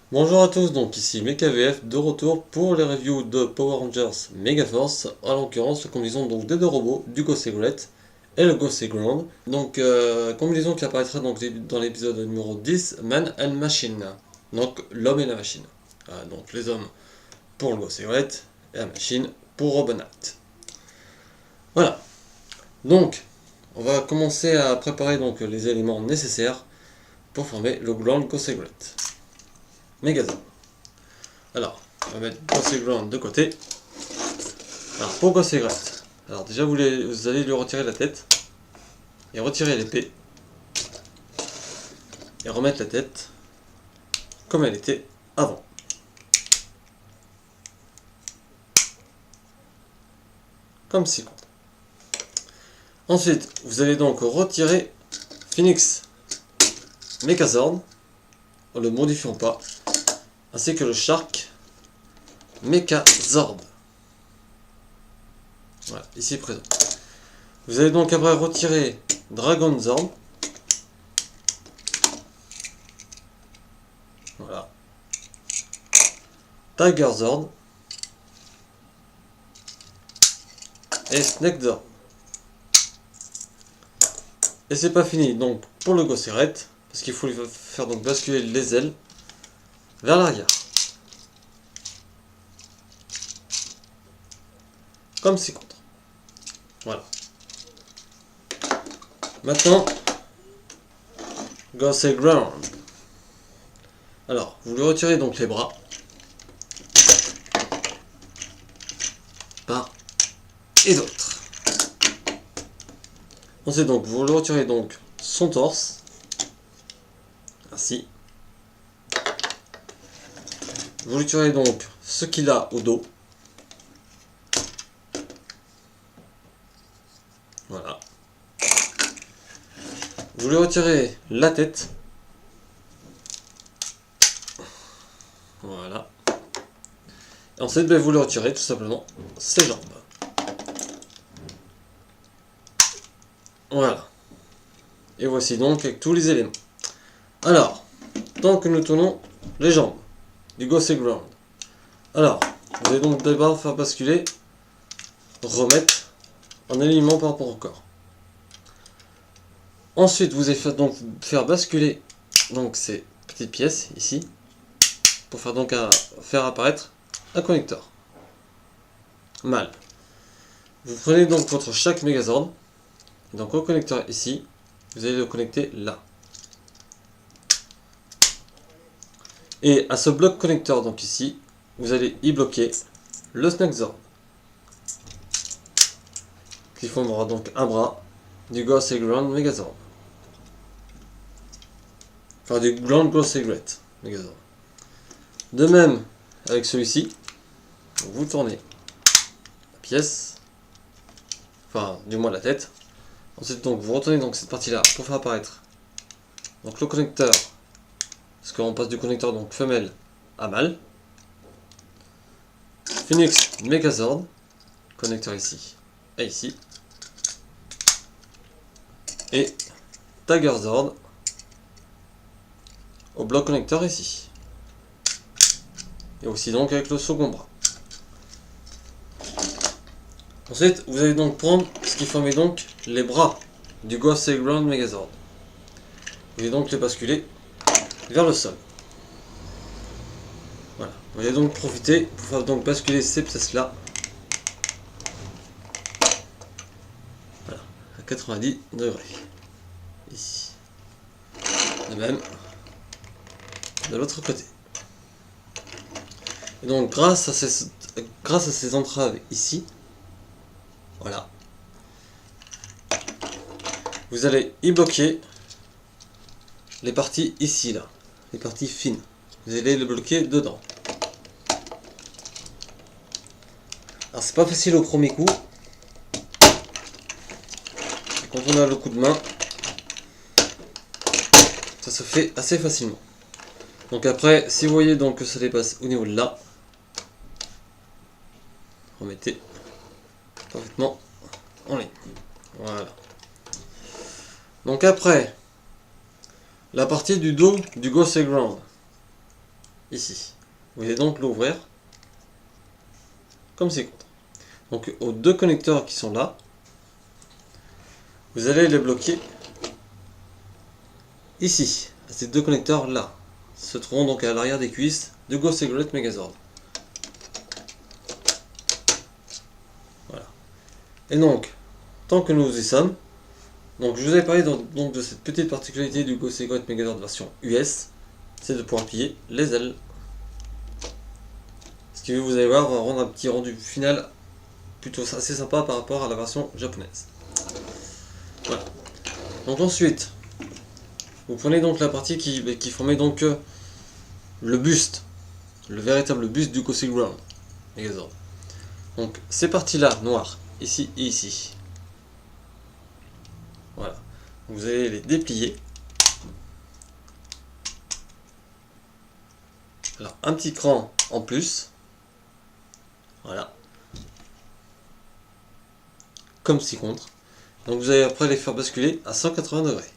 Bonjour à tous, donc ici MechaVF de retour pour les reviews de Power Rangers Megaforce, en l'occurrence la combinaison donc des deux robots, du Go Secret et le Go Ground. Donc combinaison qui apparaîtra donc dans l'épisode numéro 10, Man and Machine. Donc l'homme et la machine. Donc les hommes pour le Go Secret et la machine pour Robonite. Voilà. Donc on va commencer à préparer donc les éléments nécessaires pour former le Ground Go Secret. Megazord. Alors, on va mettre Go Ground de côté. Alors, pour Go Secret, alors déjà vous allez lui retirer la tête, et retirer l'épée, et remettre la tête comme elle était avant. Comme ci. Ensuite, vous allez donc retirer Phoenix Megazord, en le modifiant pas, ainsi que le Shark Megazord. Voilà, ici présent. Vous allez donc après retirer Dragon Zord. Voilà. Tiger Zord. Et Snake Zord. Et c'est pas fini, donc pour le Go Secret, parce qu'il faut lui faire donc basculer les ailes vers l'arrière. Comme ci contre. Voilà. Maintenant, Go Ground. Alors, vous lui retirez donc les bras. Part et d'autre. Ensuite donc, vous lui retirez donc son torse. Ainsi. Vous lui retirez donc ce qu'il a au dos. Voilà. Vous lui retirez la tête. Voilà. Et ensuite, vous lui retirez tout simplement ses jambes. Voilà. Et voici donc avec tous les éléments. Alors, tant que nous tournons les jambes du Go Ground. Alors, vous allez donc d'abord faire basculer, remettre en alignement par rapport au corps. Ensuite, vous allez donc faire basculer donc ces petites pièces ici pour faire donc faire apparaître un connecteur mâle. Vous prenez donc votre chaque Megazord, et donc au connecteur ici, vous allez le connecter là. Et à ce bloc connecteur donc ici, vous allez y bloquer le Snake Zord, qui formera donc un bras du Go Ground Megazord. Enfin du Ground Go Secret Megazord. De même avec celui-ci, vous tournez la pièce, enfin du moins la tête. Ensuite donc vous retournez donc cette partie là pour faire apparaître donc le connecteur, parce qu'on passe du connecteur donc femelle à mâle. Phoenix Megazord, connecteur ici et ici. Et Tiger Zord au bloc connecteur ici. Et aussi donc avec le second bras. Ensuite, vous allez donc prendre ce qui formait donc les bras du Go Ground Megazord. Vous allez donc les basculer vers le sol. Voilà. Vous allez donc profiter pour faire donc basculer ces pièces là. Voilà. À 90 degrés. Ici. De même. De l'autre côté. Et donc grâce à ces entraves ici, voilà, vous allez y bloquer les parties ici là, les parties fines. Vous allez les bloquer dedans. Alors c'est pas facile au premier coup. Et quand on a le coup de main, ça se fait assez facilement. Donc après, si vous voyez donc que ça dépasse au niveau de là, remettez parfaitement en ligne. Voilà. Donc après, la partie du dos du Go Ground. ici. Vous allez donc l'ouvrir comme ci. Donc aux deux connecteurs qui sont là, vous allez les bloquer ici, à ces deux connecteurs là, se trouvant donc à l'arrière des cuisses de Go Cigarette Megazord. Voilà. Et donc, tant que nous y sommes, donc je vous avais parlé donc de cette petite particularité du Go Cigarette Megazord version US, c'est de pouvoir plier les ailes. Ce qui, vous allez voir, va rendre un petit rendu final plutôt assez sympa par rapport à la version japonaise. Voilà. Donc ensuite, vous prenez donc la partie qui formait donc le buste, le véritable buste du Go Cigarette Megazord. Donc ces parties-là, noires, ici et ici. Voilà. Vous allez les déplier. Alors un petit cran en plus. Voilà. Comme ci contre. Donc vous allez après les faire basculer à 180 degrés.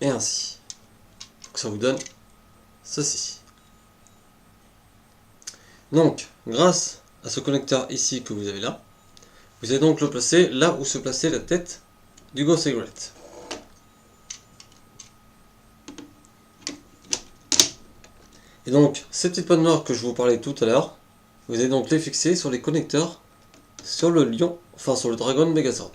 Et ainsi. Donc ça vous donne ceci. Donc, grâce à ce connecteur ici que vous avez là, vous allez donc le placer là où se plaçait la tête du Go Cigarette. Et donc, ces petites pannes noires que je vous parlais tout à l'heure, vous allez donc les fixer sur les connecteurs sur le Lion, enfin sur le Dragon Megazord.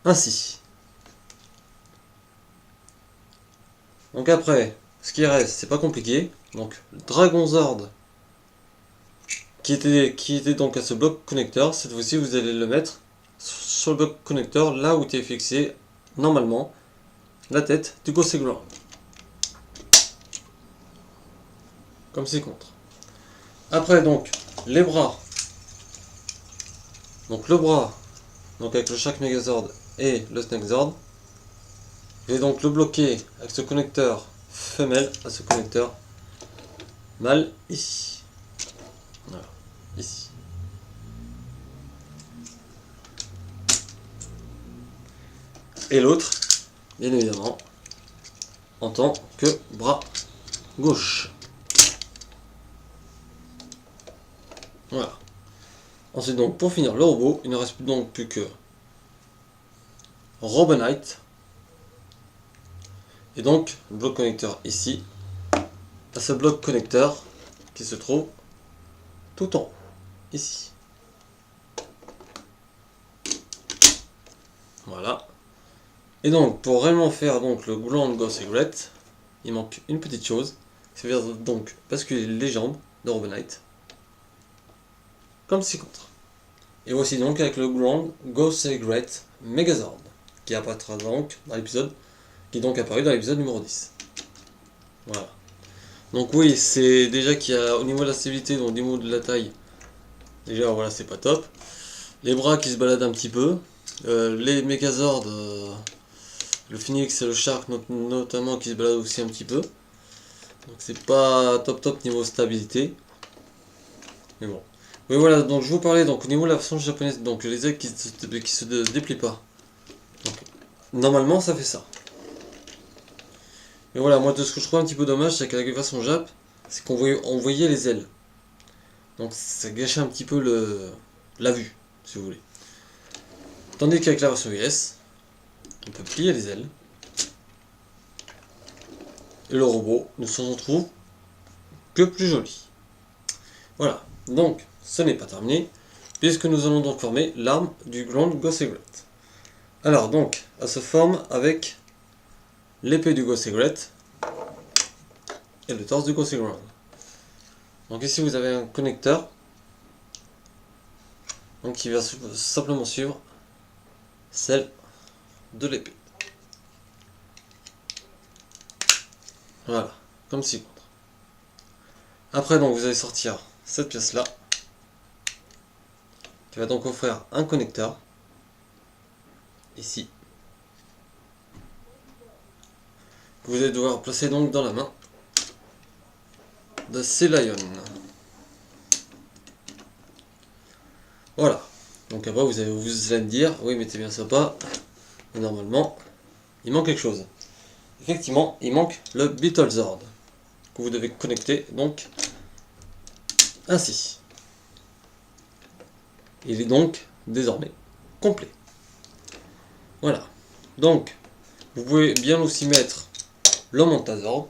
Ainsi. Donc après, ce qui reste, c'est pas compliqué. Donc, le Dragon Zord qui était donc à ce bloc connecteur, cette fois-ci vous allez le mettre sur le bloc connecteur là où est fixé normalement la tête du Go Cigarette. Comme ci contre. Après donc les bras. Donc le bras, donc avec le Shark Megazord et le Snake Zord. Je vais donc le bloquer avec ce connecteur femelle à ce connecteur mâle ici. Voilà, ici. Et l'autre, bien évidemment, en tant que bras gauche. Voilà. Ensuite donc pour finir le robot, il ne reste donc plus que Robonite. Et donc le bloc connecteur ici, à ce bloc connecteur qui se trouve tout en haut, ici. Voilà. Et donc pour réellement faire donc le Grand Go Cigarette, il manque une petite chose, c'est faire donc basculer les jambes de Robonite. Comme ci contre. Et voici donc avec le Grand Go Cigarette Megazord, qui apparaîtra donc dans l'épisode, qui est donc apparu dans l'épisode numéro 10. Voilà. Donc oui, c'est déjà qu'il y a au niveau de la stabilité, donc au niveau de la taille, déjà voilà, c'est pas top. Les bras qui se baladent un petit peu. Les Megazords, le Phoenix et le Shark notamment qui se baladent aussi un petit peu. Donc c'est pas top niveau stabilité. Mais bon. Oui voilà, donc je vous parlais donc au niveau de la version japonaise, donc les ailes qui se déplient pas. Donc, normalement ça fait ça. Mais voilà, moi de ce que je trouve un petit peu dommage, c'est qu'avec la version Jap, c'est qu'on voyait les ailes. Donc ça gâchait un petit peu la vue, si vous voulez. Tandis qu'avec la version US, on peut plier les ailes. Et le robot ne s'en trouve que plus joli. Voilà, donc ce n'est pas terminé, puisque nous allons donc former l'arme du Grand Go Cigarette. Alors donc, elle se forme avec l'épée du Go Cigarette et le torse du Go Cigarette. Donc ici vous avez un connecteur donc qui va simplement suivre celle de l'épée. Voilà, comme ci. Après donc vous allez sortir cette pièce là qui va donc offrir un connecteur ici que vous allez devoir placer donc dans la main de Sea Lion. Voilà. Donc après vous allez me dire, oui mais c'est bien sympa, mais normalement il manque quelque chose. Effectivement, il manque le Beetlezord que vous devez connecter donc ainsi. Il est donc désormais complet. Voilà. Donc vous pouvez bien aussi mettre le Montazord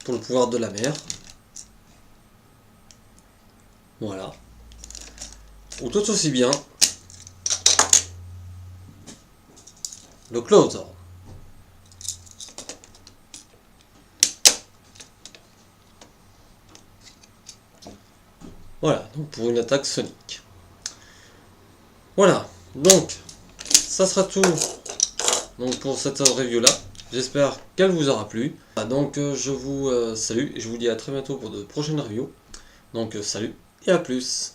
pour le pouvoir de la mer. Voilà. Ou tout aussi bien le Closor. Voilà, donc pour une attaque sonique. Voilà, donc ça sera tout donc, pour cette review là. J'espère qu'elle vous aura plu. Donc je vous salue et je vous dis à très bientôt pour de prochaines reviews. Donc salut et à plus.